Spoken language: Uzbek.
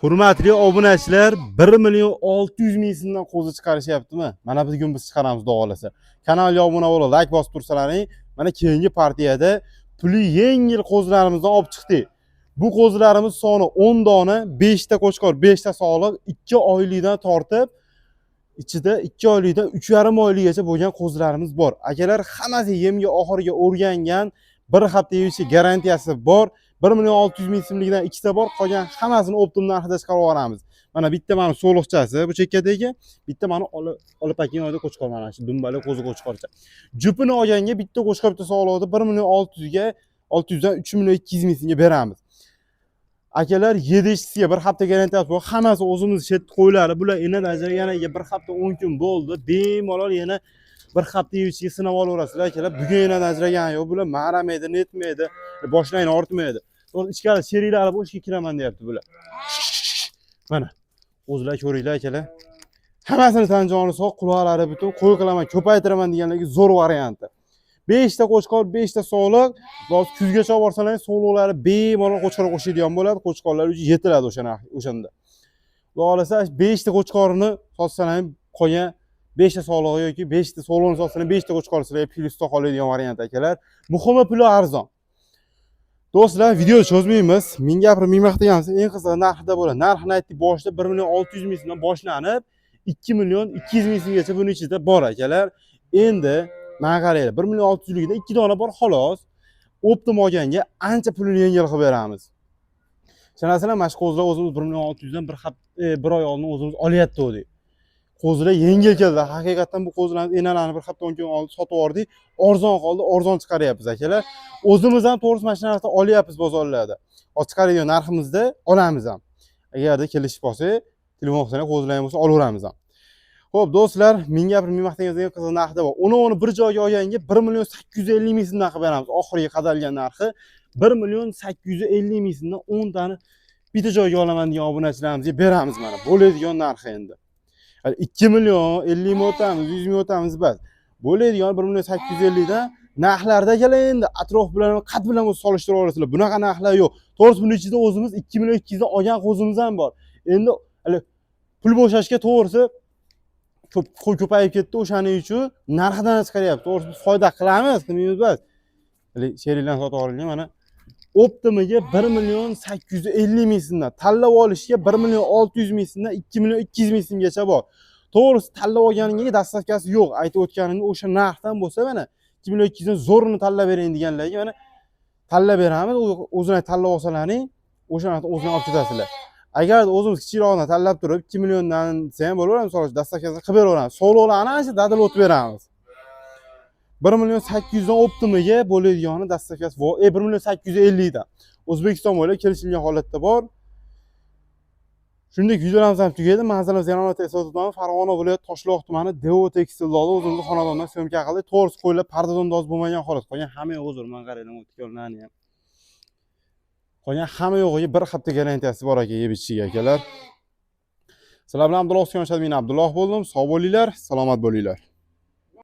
Hurmatli obunachilar, 1.600.000 so'mdan qo'zi chiqarishyaptimi? Mana bugun biz chiqaramiz, xudo xolasa. Kanalga obuna bo'lib, like bosib tursalaring, mana keyingi partiyada puli yengil qo'zilarimizni olib chiqdik. Bu qo'zilarimiz soni 10 dona, 5 ta qo'chqor, 5 ta sog'liq, 2 oylikdan tortib, ichida 2 oylikdan 3,5 oylikgacha bo'lgan qo'zilarimiz bor. Akalar, hammasi yemga oxiriga o'rgangan, bir hafta yeyishi garantiyasi bor. 1.600.000 so'mlikdan ikkita bor, qolgan hammasini optim narxida chiqarib yuboramiz. Mana bitta mana so'liqchasi, bu chekkadagi, bitta mana olapakinoyda qo'chqor, mana shu dumbali qo'zi qo'chqorcha. Jupini olganga bitta qo'chqor bitta sog'liqda 1.600.000 ga 600 dan 3.200.000 so'mga beramiz. Akalar, yedishisiga bir hafta garantiyasi bor. Hammasi o'zimiz shet qo'ylari. Bular endi yana bir hafta 10 kun bo'ldi. Bemalol yana bir hafta yeyishga sinab olaverasizlar akalar. Bugun yana ajragan yo'q. Bular maramaydi, netmaydi, boshlayni ortmaydi. Ichkari sheriklari bo'shga kiraman deyapti bular. Mana o'zlar ko'ringlar akalar. Hammasini tan joni sog', quloqlari butun, qo'y qilaman, ko'paytiraman deganlarga zo'r varianti. 5 ta qo'chqor, 5 ta so'liq, hozir kuzgacha olib borsalaring so'liqlari bemalol qo'chqor qo'shadigan bo'ladi. Qo'chqorlar uchun yetiladi o'shanda. Xudo xolasa 5 ta qo'chqorni sotsalaring, qolgan 5 ta so'liq yoki 5 ta so'liqni sotsalaring 5 ta qo'chqor sizlarga plyusda qoladigan variant akalar. Muhimi puli arzon. Do'stlar, video cho'zmaymiz. Men gapirib, men maqtagansiz, eng qizig'i narxida bo'ladi. Narxini aytdik, boshida 1.600.000 so'mdan boshlanib 2.200.000 so'mgacha buning ichida bor akalar. Endi mana qaranglar, 1.600.000 da 2 dona bor xolos. Optim olganga ancha pulini yengil qilib beramiz. Tushunasizlar, mana shu qo'zilar o'zimiz 1.600 dan bir oy oldin o'zimiz olyapti o'dik. Qo'zilar yengil keldi. Haqiqatan bu qo'zilarni enalarni bir hafta 10 kun oldin sotib yubordik. Arzon qoldi, arzon chiqaryapmiz akalar. O'zimiz ham to'g'ri mana shu narxda olyapmiz bozorlarda. Chiqaradigan narximizda olamiz ham. Agarda kelishib qolsak, telefon qilsangiz qo'zilar bo'lsa olaveramiz ham. Xo'p, do'stlar, menga gapirib, men maqtagan qiziq narxda bor. Uni bir joyga olganga 1.850.000 so'mdan qilib beramiz. Oxiriga qadalgan narxi 1.850.000 so'mdan 10 tani bitta joyga olaman degan obunachilarimizga beramiz mana. Bo'ladigan narxi endi. 2 million 50 ming o'tamiz, 100 ming o'tamiz bas. Bo'ladigan 1.850 dan narxlarda kelar endi atrof bilan qat bilan o'z solishtirib olasizlar. Bunaqa narxlar yo'q. To'g'risi buning ichida o'zimiz 2 million 200 dan olgan qo'zimiz ham bor. Endi pul bo'shashga to'g'risi ko'payib ketdi, o'shaning uchun narxidan chiqaryapti. To'g'risi biz foyda qilamiz, qilmaymiz bas. Sherikdan sotib olingan mana Optimiga 1.850.000 so'mdan, tanlab olishga 1.600.000 so'mdan 2.200.000 so'mgacha bor. To'g'risi tanlab olganingizga dastavkasi yo'q. Aytib o'tganimda o'sha narxdan bo'lsa mana 2.200 dan zo'rini tanlab bering deganlarga mana tanlab beramiz. O'zini tanlab olsalaring, o'sha narxdan o'zini olib ketasizlar. Agar o'zimiz kichikroqdan tanlab turib 2 milliondan desa ham bo'laveradi, misol uchun dastavkasini qilib beraveramiz. So'lovlarni ancha dadil o'tib beramiz. 1.800.000 dan Optimiga bo'ladigan dastavkasi bor. 1.850 dan. O'zbekiston bo'ylab kelishilgan holatda bor. Shuningdek, videolarimiz ham tugadi. Manzilamiz yana ta'sirotdan Farg'ona viloyati Toshloq tumani Devo tekstilda o'zimiz xonadondan syomka qildik. To'g'risi qo'ylar pardozandoz bo'lmagan holat. Qolgan hamma yo'q o'zim, men qarayman o'tganlarni ham. Qolgan hamma yo'g'iga bir hafta garantiyasi bor aka, yeb ichiga akalar. Sizlar bilan Abdulloh Abdulloh bo'ldim. Sog' bo'linglar, salomat bo'linglar.